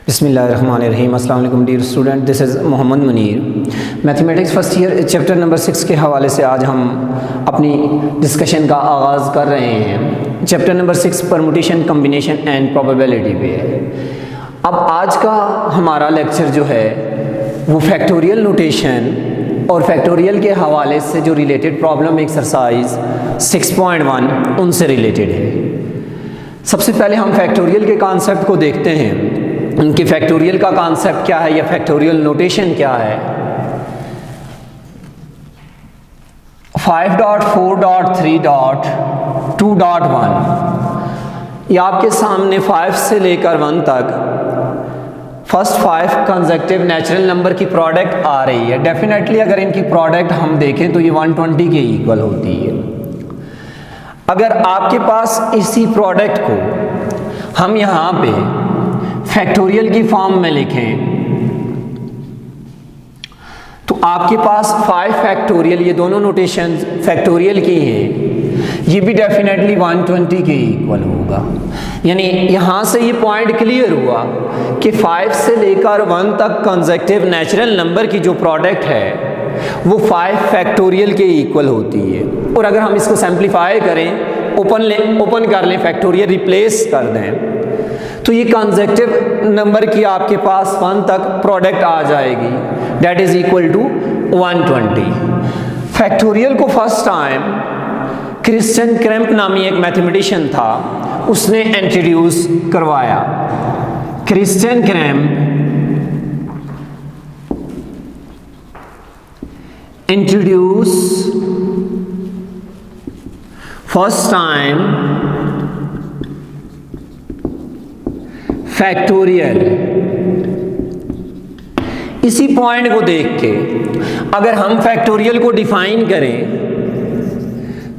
बिस्मिल्लाहिर्रहमानिर्रहीम। अस्सलाम वालेकुम dear student, this is Mohammad Munir. Mathematics first year chapter number 6 के हवाले से आज हम अपनी डिस्कशन का आगाज़ कर रहे हैं। Chapter number 6 permutation, combination and probability पे है। अब आज का हमारा लेक्चर जो है वो फैक्टोरियल नोटेशन और फैक्टोरियल के हवाले से जो रिलेटेड प्रॉब्लम एक्सरसाइज 6.1 उनसे रिलेटेड है। सबसे पहले हम फैक्टोरियल के कॉन्सेप्ट को देखते हैं। उनके फैक्टोरियल का कॉन्सेप्ट क्या है या फैक्टोरियल नोटेशन क्या है। 5.4.3.2.1 ये आपके सामने 5 से लेकर 1 तक फर्स्ट 5 कंसेक्टिव नेचुरल नंबर की प्रोडक्ट आ रही है। डेफिनेटली अगर इनकी प्रोडक्ट हम देखें तो ये 120 के इक्वल होती है। अगर आपके पास इसी प्रोडक्ट को हम यहाँ पे फैक्टोरियल की फॉर्म में लिखें तो आपके पास 5 फैक्टोरियल, ये दोनों नोटेशन फैक्टोरियल की हैं, ये भी डेफिनेटली 120 के इक्वल होगा। यानी यहाँ से ये पॉइंट क्लियर हुआ कि 5 से लेकर 1 तक कंसेक्टिव नेचुरल नंबर की जो प्रोडक्ट है वो 5 फैक्टोरियल के इक्वल होती है। और अगर हम इसको सिंप्लीफाई करें, ओपन कर लें, फैक्टोरियल रिप्लेस कर दें, तो ये कंसेक्टिव नंबर की आपके पास 1 तक प्रोडक्ट आ जाएगी, that is equal to 120। Factorial को फर्स्ट टाइम क्रिश्चियन क्रैम्प नामी एक मैथमेटिशियन था, उसने इंट्रोड्यूस करवाया। Christian Kramp introduce first time factorial. इसी पॉइंट को देख के अगर हम फैक्टोरियल को डिफाइन करें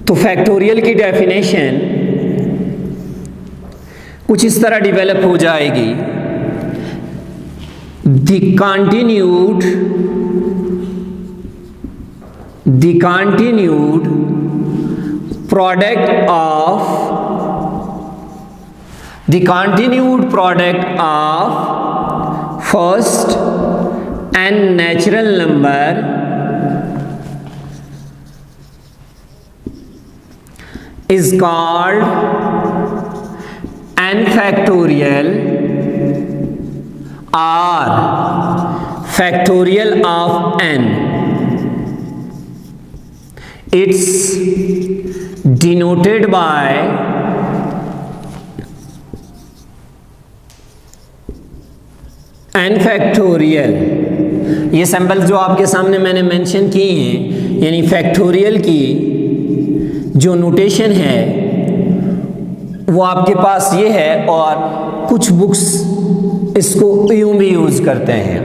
तो फैक्टोरियल की डेफिनेशन कुछ इस तरह डेवलप हो जाएगी। The continued product of first and natural number is called n factorial or factorial of n. It's denoted by n factorial. ये सिंबल जो आपके सामने मैंने मेंशन किए हैं, यानी फैक्टोरियल की जो नोटेशन है वो आपके पास ये है, और कुछ बुक्स इसको यूं भी यूज करते हैं।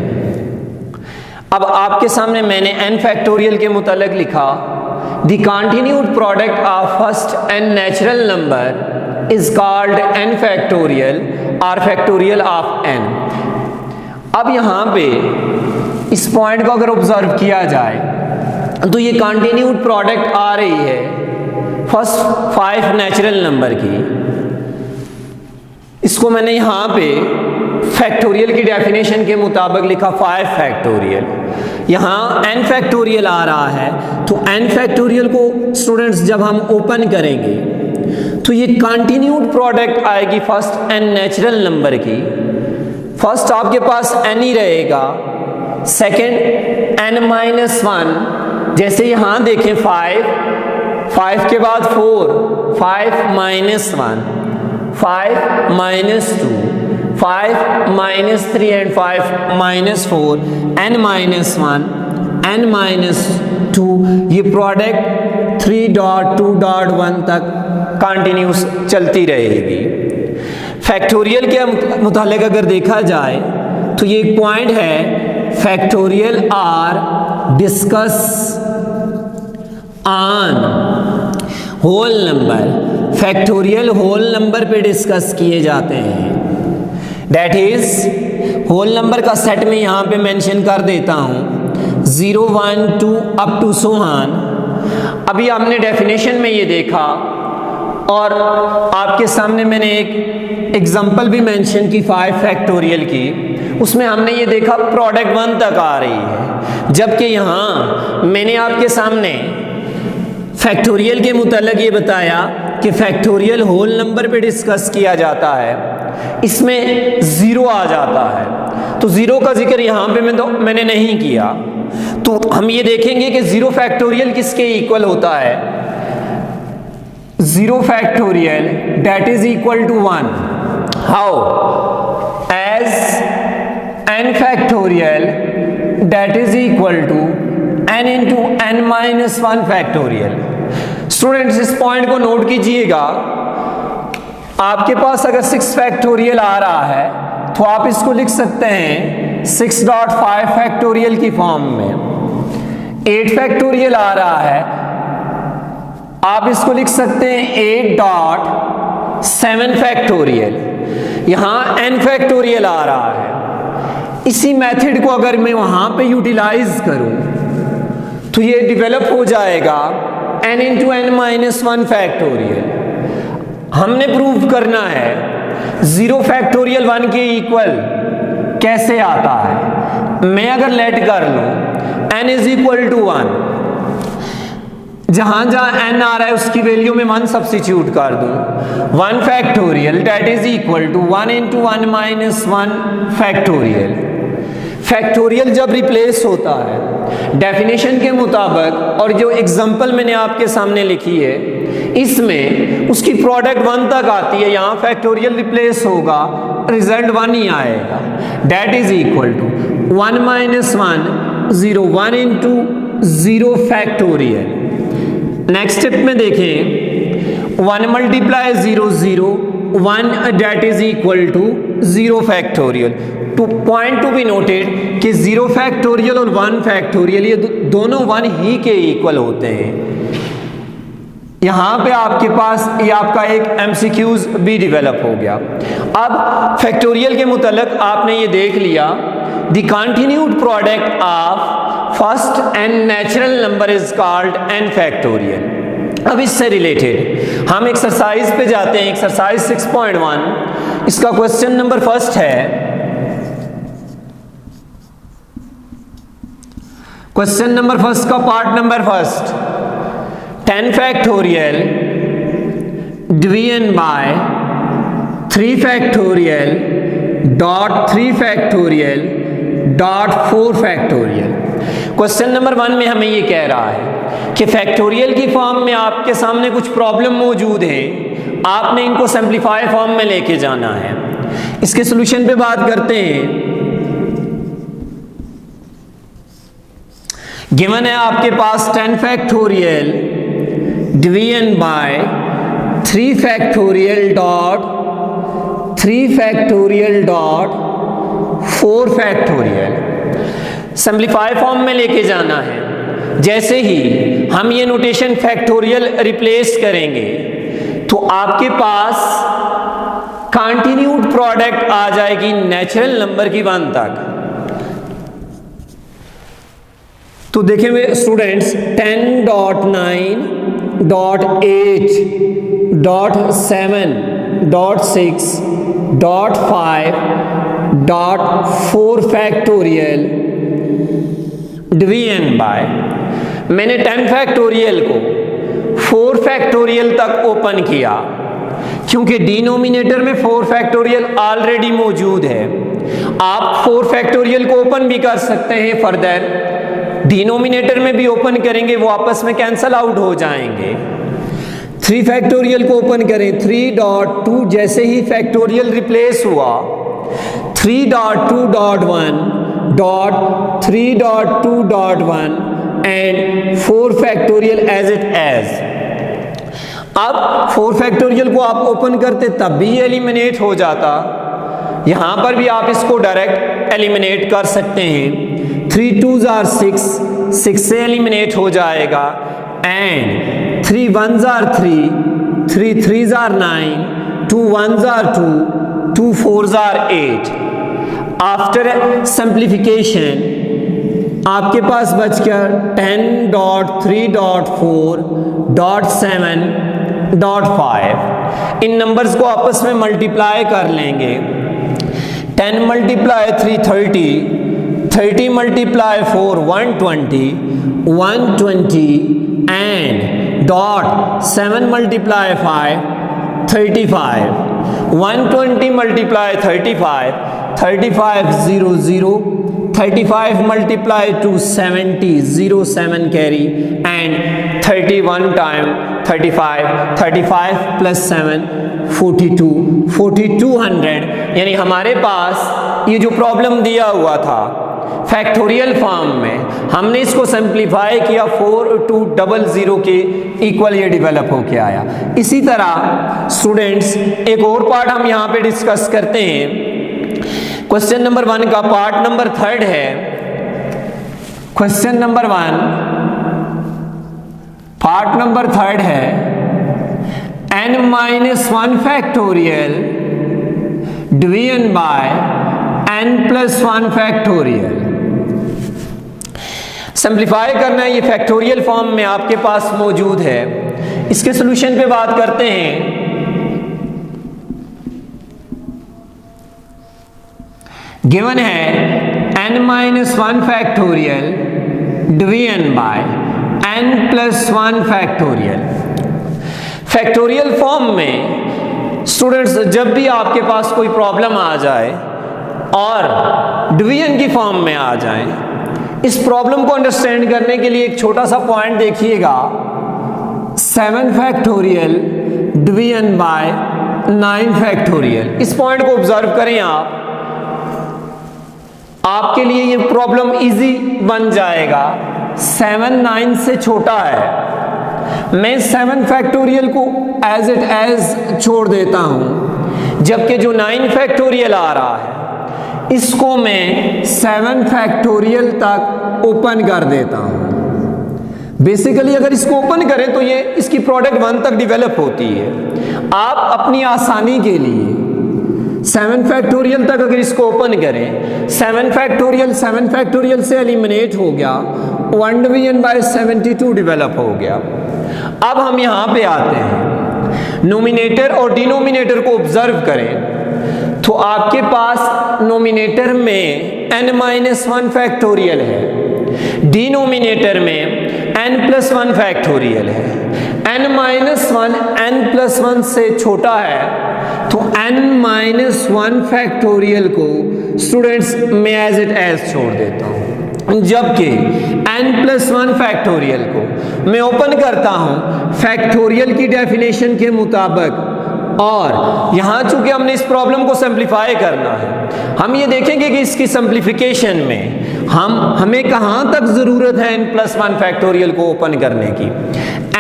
अब आपके सामने मैंने n फैक्टोरियल के मुतालिक लिखा, the continued product of first n natural number is called n factorial और फैक्टोरियल ऑफ n। अब यहाँ पे इस पॉइंट को अगर ऑब्जर्व किया जाए तो ये कंटिन्यूड प्रोडक्ट आ रही है फर्स्ट 5 नेचुरल नंबर की। इसको मैंने यहाँ पे फैक्टोरियल की डेफिनेशन के मुताबिक लिखा 5 फैक्टोरियल। यहाँ n फैक्टोरियल आ रहा है तो n फैक्टोरियल को स्टूडेंट्स जब हम ओपन करेंगे तो ये कंटिन्यूड प्रोडक्ट आएगी फर्स्ट n नेचुरल नंबर की। फर्स्ट आपके पास n ही रहेगा, सेकंड n-1, जैसे यहाँ देखें 5 के बाद 4, 5 - 1, 5 - 2, 5 - 3 एंड 5 - 4, n-1, n-2, ये प्रोडक्ट 3.2.1 तक कंटिन्यूस चलती रहेगी। फैक्टोरियल के मुतालिक अगर देखा जाए तो ये एक पॉइंट है, factorial are discuss on whole number. Factorial whole number पे डिस्कस किए जाते हैं, दैट इज होल नंबर का सेट में यहाँ पे मेंशन कर देता हूँ 0, 1, 2 अप टू सो ऑन। अभी हमने डेफिनेशन में ये देखा और आपके सामने मैंने एक एग्जाम्पल भी मेंशन की 5 फैक्टोरियल की। उसमें हमने ये देखा प्रोडक्ट 1 तक आ रही है, जबकि यहाँ मैंने आपके सामने फैक्टोरियल के मुताल्लिक़ ये बताया कि फैक्टोरियल होल नंबर पे डिस्कस किया जाता है, इसमें 0 आ जाता है, तो 0 का जिक्र यहाँ पे मैंने नहीं किया। तो हम ये देखेंगे कि 0 फैक्टोरियल किसके इक्वल होता है। 0 factorial that is equal to 1. How? As n factorial that is equal to n into n minus 1 factorial. Students इस पॉइंट को नोट कीजिएगा, आपके पास अगर 6 फैक्टोरियल आ रहा है तो आप इसको लिख सकते हैं 6.5 फैक्टोरियल की फॉर्म में। 8 फैक्टोरियल आ रहा है, आप इसको लिख सकते हैं 8.7 फैक्टोरियल। यहां n फैक्टोरियल आ रहा है। इसी मेथड को अगर मैं वहां पे यूटिलाइज करूं तो ये डेवलप हो जाएगा n into n minus 1 factorial. हमने प्रूव करना है 0 फैक्टोरियल 1 के इक्वल कैसे आता है। मैं अगर लेट कर लूं n इज इक्वल टू 1, जहां जहां n आ रहा है उसकी वैल्यू में 1 सब्स्टिट्यूट कर दूं, 1 factorial that is equal to 1 into 1 minus 1 factorial. Factorial जब रिप्लेस होता है डेफिनेशन के मुताबिक, और जो एग्जांपल मैंने आपके सामने लिखी है इसमें उसकी प्रोडक्ट 1 तक आती है, यहाँ फैक्टोरियल रिप्लेस होगा, रिजल्ट 1 ही आएगा। That is equal to 1 minus 1 0, 1 into 0 factorial. Next step में देखें 1 multiply 0 0, 1 that is equal to 0 factorial. To point to be noted कि 0 फैक्टोरियल और 1 फैक्टोरियल ये दोनों 1 ही के इक्वल होते हैं। यहां पे आपके पास ये आपका एक एमसीक्यूज भी डेवलप हो गया। अब फैक्टोरियल के मुताल्लिक़ आपने ये देख लिया, the continued product of first n natural number is called n factorial. अब इससे रिलेटेड हम एक्सरसाइज पे जाते हैं, एक्सरसाइज 6.1। इसका क्वेश्चन नंबर फर्स्ट है, क्वेश्चन नंबर फर्स्ट का part number first, 10 factorial division bye 3 factorial dot 3 factorial dot 4 factorial. Question number 1 में हमें ये कह रहा है कि फैक्टोरियल की फॉर्म में आपके सामने कुछ प्रॉब्लम मौजूद है, आपने इनको सिंप्लीफाई फॉर्म में लेके जाना है। इसके सॉल्यूशन पे बात करते हैं। गिवन है आपके पास 10 factorial division bye 3 factorial dot 3 factorial dot 4 factorial. Simplify form में लेके जाना है। जैसे ही हम ये नोटेशन फैक्टोरियल रिप्लेस करेंगे तो आपके पास कंटिन्यूड प्रोडक्ट आ जाएगी नेचुरल नंबर की 1 तक। तो देखें स्टूडेंट्स 10.9.8.7.6.5.4 फैक्टोरियल डिवीजन बाय, मैंने 10 फैक्टोरियल को 4 फैक्टोरियल तक ओपन किया क्योंकि डिनोमिनेटर में 4 फैक्टोरियल ऑलरेडी मौजूद है। आप 4 फैक्टोरियल को ओपन भी कर सकते हैं, फर्दर डिनोमिनेटर में भी ओपन करेंगे, वो आपस में कैंसल आउट हो जाएंगे। 3 फैक्टोरियल को ओपन करें, 3.2 जैसे ही फैक्टोरियल रिप्लेस हुआ 3.2.1 dot 3.2.1 and 4 factorial as it as. अब 4 फैक्टोरियल को आप ओपन करते तब भी एलिमिनेट हो जाता, यहां पर भी आप इसको डायरेक्ट एलिमिनेट कर सकते हैं। 3 2s are 6, 6 से एलिमिनेट हो जाएगा, and 3 1s are 3, 3 3s are 9, 2 1s are 2, 2 4s are 8। After simplification आपके पास बच गया 10.3.4.7.5। इन नंबर्स को आपस में मल्टीप्लाई कर लेंगे। 10 multiply 3 30, 30 multiply 4 120, 120 and dot 7 multiply 5 35, 120 multiply 35, 35 0 0, 35 multiply 2 70 0 7 carry and 31 time 35, 35 plus 7 42, 4200। यानी हमारे पास ये जो प्रॉब्लम दिया हुआ था फैक्टोरियल फॉर्म में, हमने इसको सिंप्लीफाई किया 4200 के इक्वल ये डेवलप होके आया। इसी तरह स्टूडेंट्स एक और पार्ट हम यहाँ पे डिस्कस करते हैं। क्वेश्चन नंबर 1 का पार्ट नंबर 3 है। क्वेश्चन नंबर 1 पार्ट नंबर 3 है n-1 factorial division bye n+1 factorial. Simplify करना है, ये फैक्टोरियल फॉर्म में आपके पास मौजूद है। इसके सॉल्यूशन पे बात करते हैं। गिवन है n-1 factorial division bye n+1 factorial. Factorial form में स्टूडेंट्स जब भी आपके पास कोई प्रॉब्लम आ जाए और डिवीजन की फॉर्म में आ जाए, इस प्रॉब्लम को अंडरस्टैंड करने के लिए एक छोटा सा पॉइंट देखिएगा। 7 फैक्टोरियल डिवीजन बाय 9 फैक्टोरियल। इस पॉइंट को ऑब्जर्व करें आप, आपके लिए ये प्रॉब्लम इजी बन जाएगा। 7 9 से छोटा है, मैं 7 फैक्टोरियल को एज इट एज छोड़ देता हूं, जबकि जो 9 फैक्टोरियल आ रहा है इसको मैं 7 फैक्टोरियल तक ओपन कर देता हूं। बेसिकली अगर इसको ओपन करें तो ये इसकी प्रोडक्ट 1 तक डेवलप होती है। आप अपनी आसानी के लिए 7 फैक्टोरियल तक अगर इसको ओपन करें, 7 फैक्टोरियल से एलिमिनेट हो गया, 1 डिवीजन बाय 72 डेवलप हो गया। अब हम यहां पे आते हैं, नोमिनेटर और डिनोमिनेटर को ऑब्जर्व करें तो आपके पास नोमिनेटर में n-1 फैक्टोरियल है, डिनोमिनेटर में n+1 फैक्टोरियल है। n-1 n+1 से छोटा है तो n-1 फैक्टोरियल को स्टूडेंट्स मैं एज इट एज छोड़ देता हूं, जबकि n+1 फैक्टोरियल को मैं ओपन करता हूं फैक्टोरियल की डेफिनेशन के मुताबिक। और यहां चूंकि हमने इस प्रॉब्लम को सिंप्लीफाई करना है, हम ये देखेंगे कि इसकी सिंप्लीफिकेशन में हमें कहां तक जरूरत है n+1 फैक्टोरियल को ओपन करने की।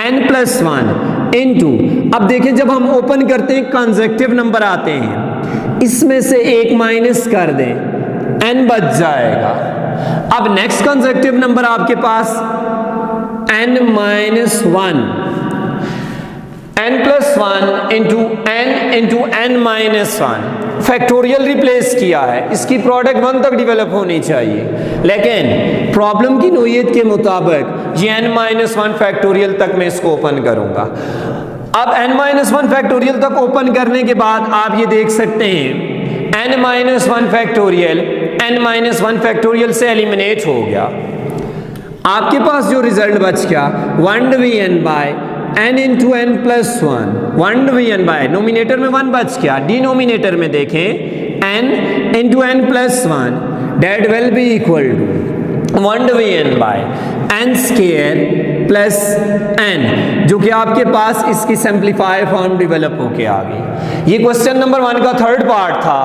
n+1 इनटू, अब देखें जब हम ओपन करते हैं कंसेक्टिव नंबर आते हैं, इसमें से एक माइनस कर दें, n बच जाएगा। अब नेक्स्ट कंसेक्टिव नंबर आपके पास n-1, n+1 into n-1 factorial replace किया है, इसकी प्रोडक्ट 1 तक डेवलप होनी चाहिए, लेकिन प्रॉब्लम की नोयत के मुताबिक ये n-1 फैक्टोरियल तक मैं इसको ओपन करूंगा। अब n-1 फैक्टोरियल तक ओपन करने के बाद आप ये देख सकते हैं n-1 फैक्टोरियल से एलिमिनेट हो गया। आपके पास जो रिजल्ट बच गया 1 division by n into n+1, 1 division by, nominator में 1 बच गया, डिनोमिनेटर में देखें n into n+1 that will be equal to 1 division by n square plus n, जो कि आपके पास इसकी सिंप्लीफाई फॉर्म डेवलप होके आ गई। ये क्वेश्चन नंबर 1 का थर्ड पार्ट था।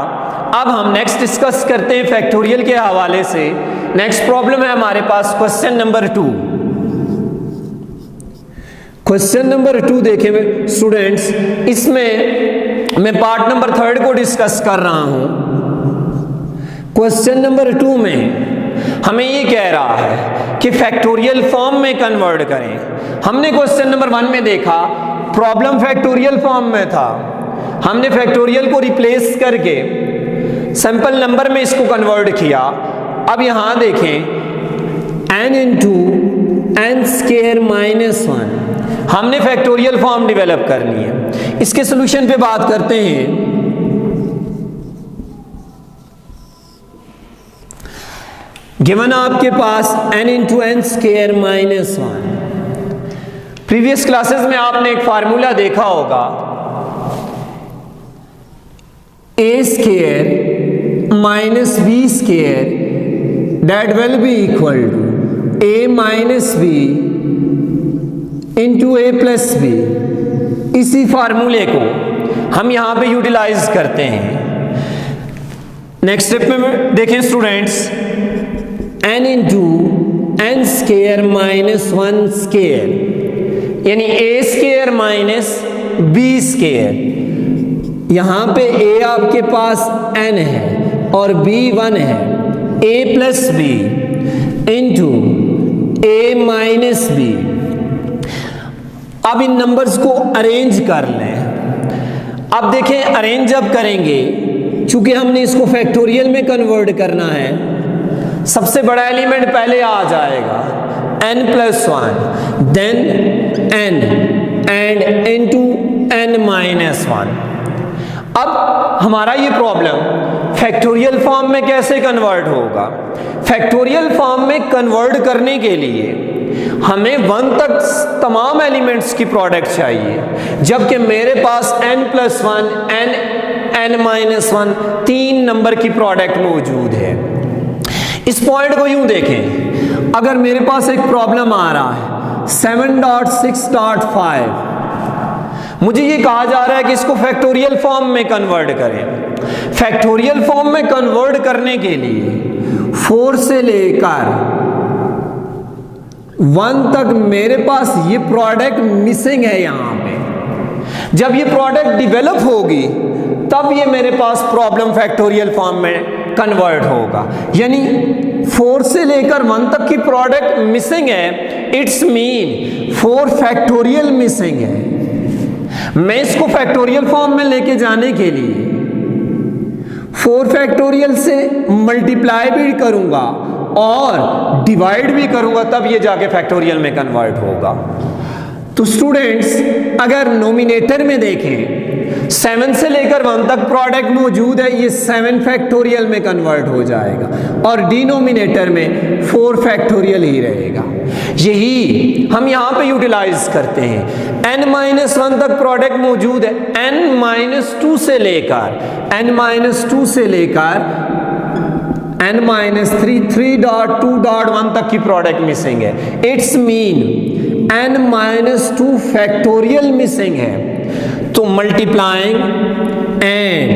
अब हम नेक्स्ट डिस्कस करते हैं फैक्टोरियल के हवाले से। नेक्स्ट प्रॉब्लम है हमारे पास क्वेश्चन नंबर 2। क्वेश्चन नंबर 2 देखें स्टूडेंट्स, इसमें मैं पार्ट नंबर 3 को डिस्कस कर रहा हूं। क्वेश्चन नंबर 2 में हमें ये कह रहा है कि फैक्टोरियल फॉर्म में कन्वर्ट करें। हमने क्वेश्चन नंबर 1 में देखा प्रॉब्लम फैक्टोरियल फॉर्म में था, हमने फैक्टोरियल को रिप्लेस करके सिंपल नंबर में इसको कन्वर्ट किया। अब यहां देखें n इंटू n स्क्वायर -1, हमने फैक्टोरियल फॉर्म डेवलप करनी है। इसके सॉल्यूशन पे बात करते हैं। गिवन आपके पास n into n square minus 1। Previous classes में आपने एक फार्मूला देखा होगा, a square minus b square that will be equal to a minus b into a plus b. इसी फार्मूले को हम यहां पे यूटिलाइज करते हैं। नेक्स्ट स्टेप में देखें students, n into n square minus 1 square, यानी a square minus b square. यहां पे a आपके पास n है और b 1 है, a plus b into a minus b. अब इन नंबर्स को अरेंज कर लें। अब देखें अरेंज जब करेंगे, चूंकि हमने इसको फैक्टोरियल में कन्वर्ट करना है, सबसे बड़ा एलिमेंट पहले आ जाएगा n plus 1, then n and into n minus 1। अब हमारा ये प्रॉब्लम फैक्टोरियल फॉर्म में कैसे कन्वर्ट होगा? फैक्टोरियल फॉर्म में कन्वर्ट करने के लिए हमें 1 तक तमाम एलिमेंट्स की प्रोडक्ट चाहिए, जबकि मेरे पास n plus 1, n minus 1 3 number की प्रोडक्ट मौजूद है। इस पॉइंट को यूं देखें, अगर मेरे पास एक प्रॉब्लम आ रहा है 7.6.5, मुझे ये कहा जा रहा है कि इसको फैक्टोरियल फॉर्म में कन्वर्ट करें। फैक्टोरियल फॉर्म में कन्वर्ट करने के लिए 4 से लेकर 1 तक मेरे पास ये प्रोडक्ट मिसिंग है। यहां पे जब ये प्रोडक्ट डिवेलप होगी तब ये मेरे पास प्रॉब्लम फैक्टोरियल फॉर्म में कन्वर्ट होगा। यानी 4 से लेकर 1 तक की प्रोडक्ट मिसिंग है, इट्स मीन 4 फैक्टोरियल मिसिंग है। मैं इसको फैक्टोरियल फॉर्म में लेके जाने के लिए 4 फैक्टोरियल से मल्टीप्लाई भी करूंगा और डिवाइड भी करूंगा, तब ये जाके फैक्टोरियल में कन्वर्ट होगा। तो स्टूडेंट्स, अगर नोमिनेटर में देखें 7 से लेकर 1 तक प्रोडक्ट मौजूद है, ये 7 फैक्टोरियल में कन्वर्ट हो जाएगा और डिनोमिनेटर में 4 फैक्टोरियल ही रहेगा। यही हम यहां पे यूटिलाइज करते हैं। n-1 तक प्रोडक्ट मौजूद है, n-2 से लेकर n-3 3.2.1 तक की प्रोडक्ट मिसिंग है। It's mean n-2 factorial missing है। तो multiplying and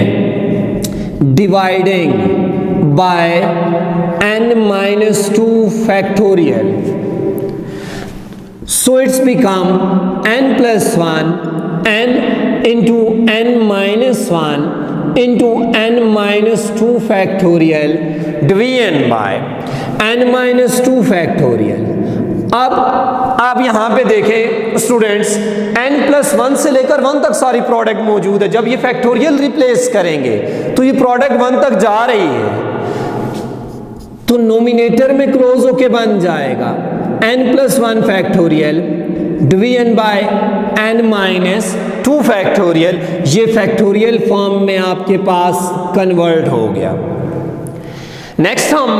dividing by n-2 factorial, so it's become n plus 1 n into n-1 into n-2 factorial division by n-2 factorial। अब यहां पे देखें स्टूडेंट्स, n प्लस 1 से लेकर 1 तक सारी प्रोडक्ट मौजूद है। जब ये फैक्टोरियल रिप्लेस करेंगे तो ये प्रोडक्ट 1 तक जा रही है, तो नोमिनेटर में क्लोज होके बन जाएगा n plus 1 factorial division bye n-2 factorial. ये फैक्टोरियल फॉर्म में आपके पास कन्वर्ट हो गया। नेक्स्ट हम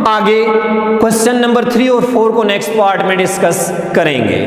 आगे क्वेश्चन नंबर 3 और 4 को नेक्स्ट पार्ट में डिस्कस करेंगे।